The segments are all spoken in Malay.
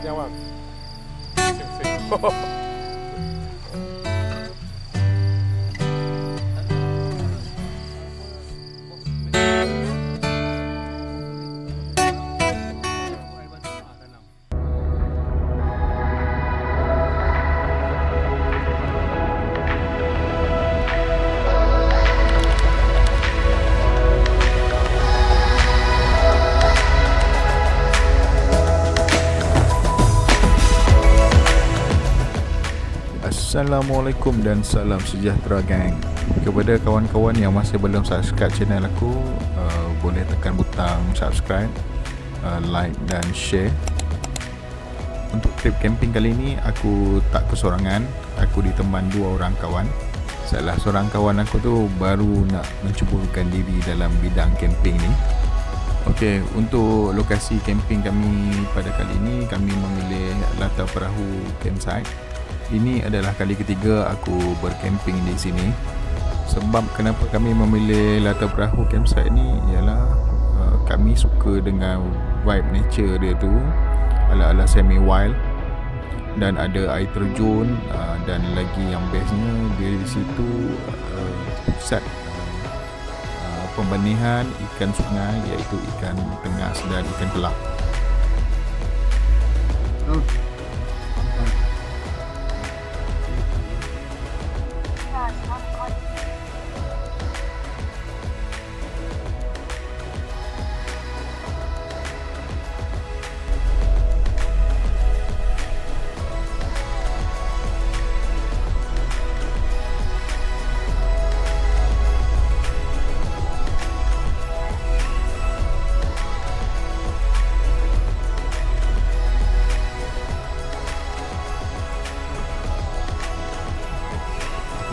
tanya bang. Sing. Assalamualaikum dan salam sejahtera gang. Kepada kawan-kawan yang masih belum subscribe channel aku, boleh tekan butang subscribe, like dan share. Untuk trip camping kali ini aku tak kesorangan, aku diteman dua orang kawan. Salah seorang kawan aku tu baru nak mencubakan diri dalam bidang camping ni. Okey, untuk lokasi camping kami pada kali ini, kami memilih Latar Perahu Campsite. Ini adalah kali ketiga aku bercamping di sini. Sebab kenapa kami memilih Latar Perahu Campsite ni ialah kami suka dengan vibe nature dia tu, ala-ala semi wild, dan ada air terjun, dan lagi yang bestnya di situ pusat pembenihan ikan sungai, iaitu ikan tengas dan ikan kelak.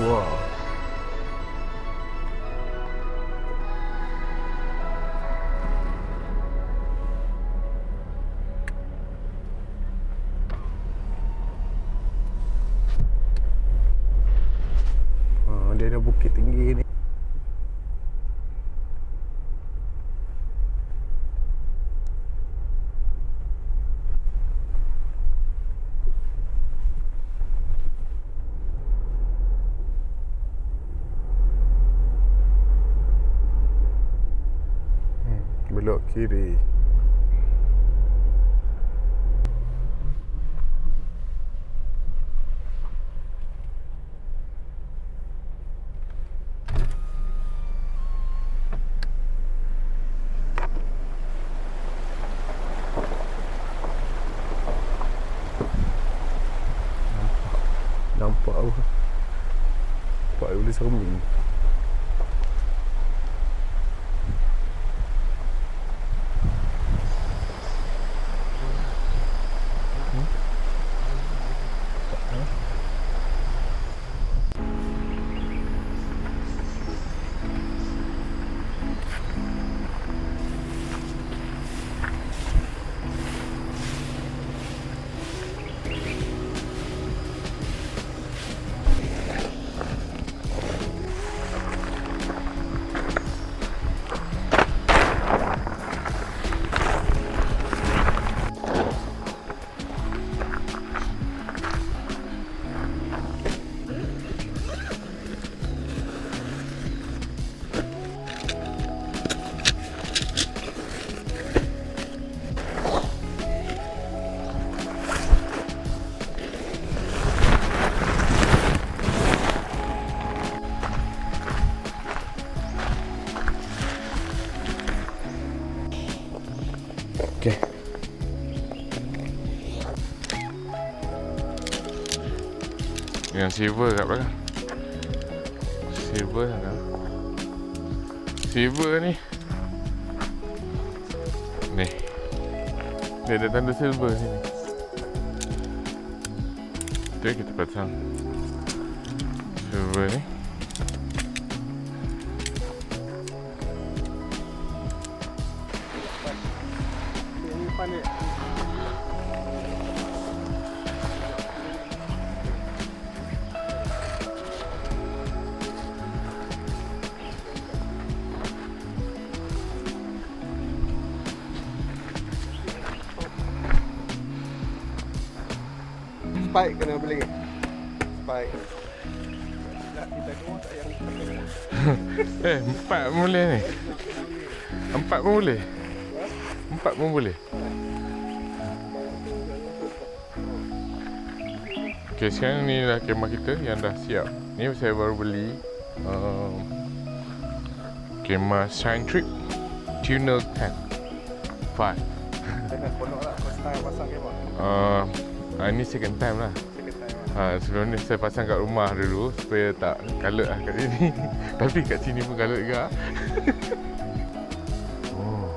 Wow. Dia ada bukit tinggi ni. Belok kiri. Nampak apa? Nampak dia boleh sereming. Okey. Yang silver kat belakang. Silver kan? Silver ni. Ni. Dia ada tanda silver sini. Tu kita pasang silver ni. Ini panik. spike kena beli. Spike. Nak kita dua tak yang Empat boleh ni. Empat pun boleh. Empat pun boleh. Okay, sekarang ni dah kemah kita yang dah siap. Ni saya baru beli kemah Shine Trip Tunnel 10 5. Jangan ponok lah first time pasang kemah. Ni second time lah. Second time. Sebelum ni saya pasang kat rumah dulu supaya tak kalut lah kat sini. Tapi kat sini pun kalut juga. Oh.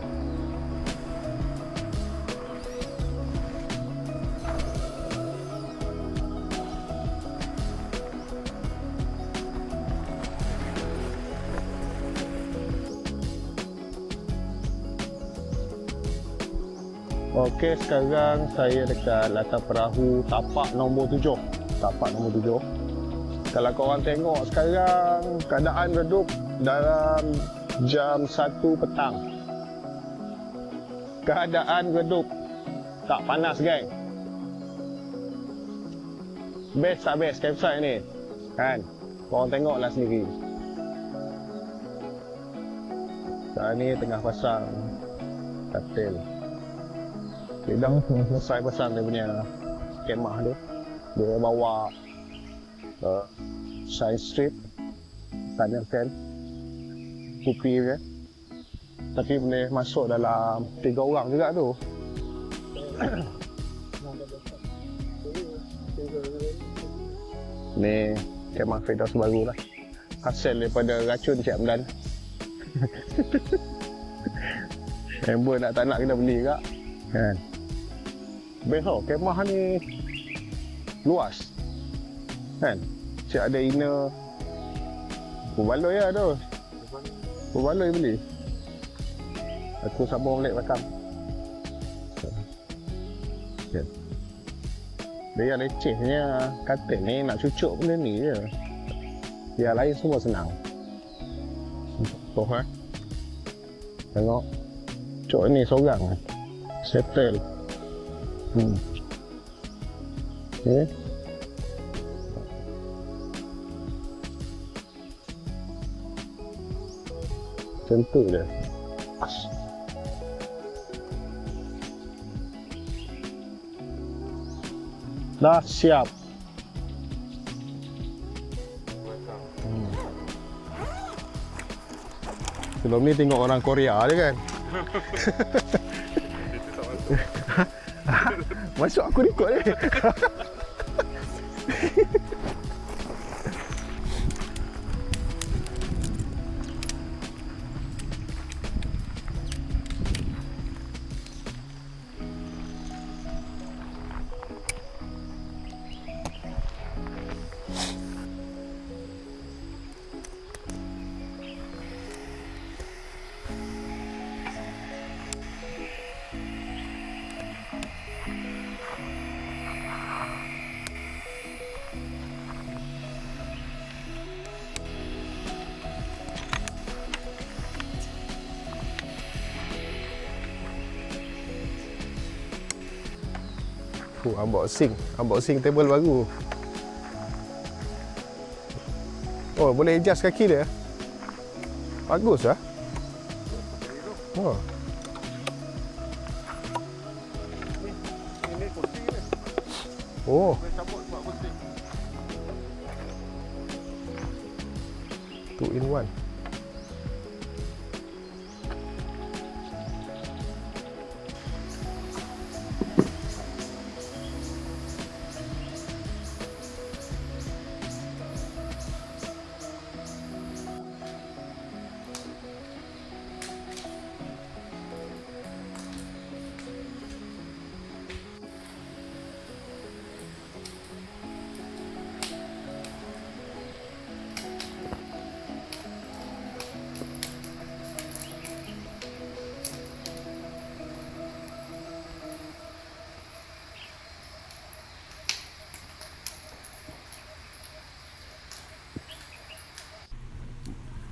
Okey, sekarang saya dekat latar perahu tapak nombor 7. Tapak nombor 7. Kalau korang tengok sekarang keadaan redup dalam jam 1 petang. Keadaan redup. Tak panas, geng. Best tak best campsite ni? Kan? Korang tengoklah sendiri. Sekarang ni tengah pasang katil. Dia dah selesai pasang dia punya kemah tu. Dia bawa Shine Strip, tunnel 10, kupi dia. Tapi boleh masuk dalam 3 orang juga tu. Ni kemah Firdaus baru lah. Hasil daripada racun Cik Amdan. Member nak tak nak kena beli kak. Kan? Best tau, kemah ni luas. Kan? Cik ada inner berbaloi lah tu. Berbaloi beli. Aku sambung balik belakang. Okay. Dia yang lecehnya katil ni nak cucuk benda ni je. Yang lain semua senang. Tuh tengok. Cuk ni seorang. Settle. Okay. Macam tu je. Dah siap. Sebelum ni tengok orang Korea je kan. Masuk aku rekod ni. Unboxing table baru. Oh, boleh adjust kaki dia. Bagus lah. Oh. Ini kursi ni. Oh. Boleh cabut buat kursi. 2 in 1.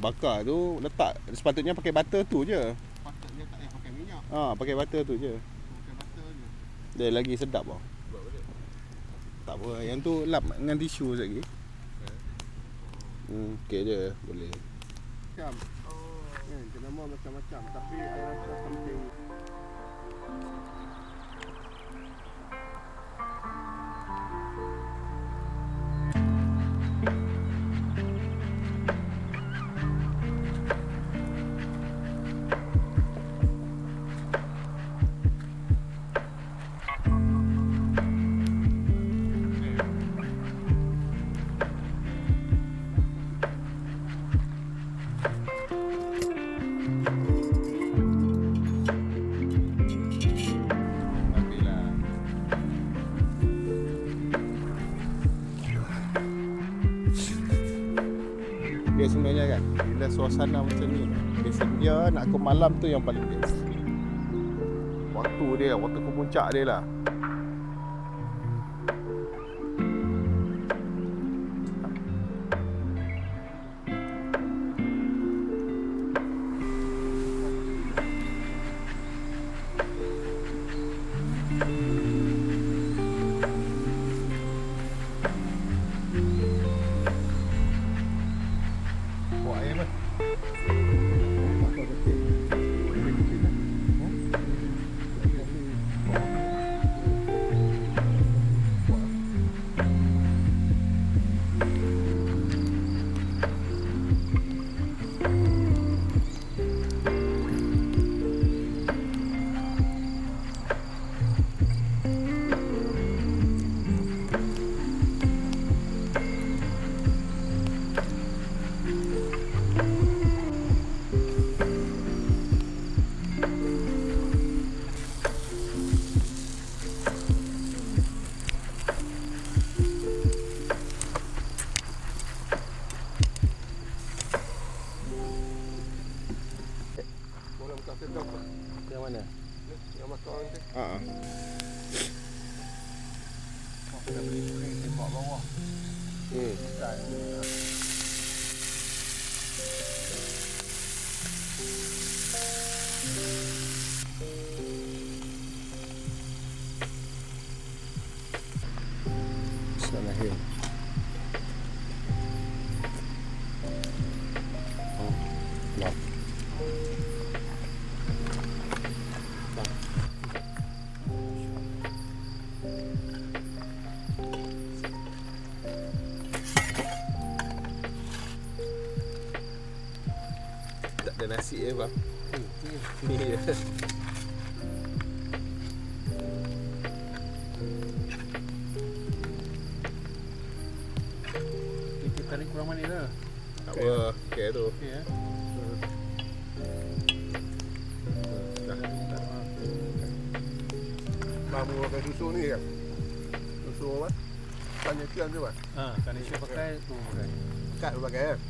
Bakar tu letak, sepatutnya pakai butter tu je. Patutnya tak payah pakai minyak. Pakai butter tu je. Pakai butter je. Dia lagi sedap tau. Tak apa, yang tu lap dengan tisu sekejap lagi. Okey je, boleh. Macam. Jenama macam-macam tapi I rasa something. Dia sebenarnya kan, bila suasana macam ni, dia senja nak ke malam tu yang paling best. Waktu dia, waktu kemuncak dia lah. Yang mana? Yang makan orang tu. Haa. Kita beli kuning tembak bawah. Bukan. Bismillahirrahmanirrahim. Tak ada nasi bang. Ni je. Kita tarik kurang manis lah. Tak apa, okey tu. Okey ya. Dah. Bang pakai susu ni kan? Susu apa? Carnation tu kan? Carnation pakai tu pakai. Kat pakai kan?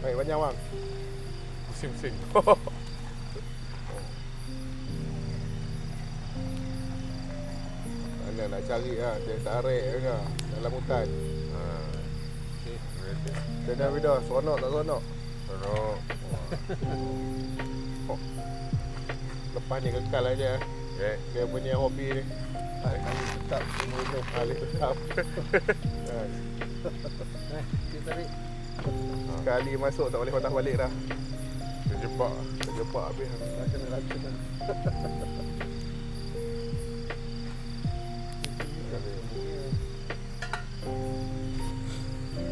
Baik, banyak bang. Pusing-pusing. Mana nak cari lah, dia tarik ke dalam hutan. Macam mana Vida? Seronok tak seronok? Seronok. Lepas ni kekal aja. Okay. Dia punya hobi ni. Ahli tetap minum, ahli tetap. Kita tarik. Sekali masuk tak boleh patah balik dah. Terjebak. Terjebak habis. Kena racun.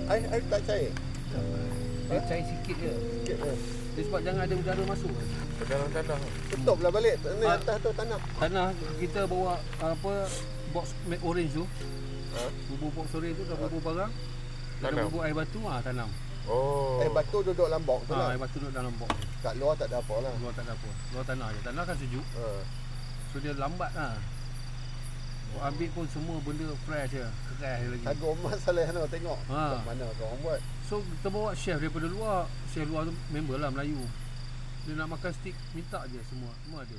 Air tak cair? Dia cair sikit je. Sikit je. Dia sebab jangan ada udara masuk. Dalam tanah. Tutup lah balik. Ni atas tu tanah. Tanah kita bawa apa box make orange tu. Bubur box orange tu dah bubur barang. Dah Tanam. bubur air batu tanam. Oh. Batu duduk dalam box tu lah. Air batu duduk dalam box. Kat luar tak ada apa lah. Luar tak ada apa. Luar tanah je. Tanah kan sejuk. So dia lambat lah. Kau ambil pun semua benda fresh je. Fresh lagi. Agak masalah nak tengok. Ha. Kat mana korang buat. So kita bawa chef daripada luar. Chef luar tu member lah Melayu. Dia nak makan steak minta je semua. Semua ada.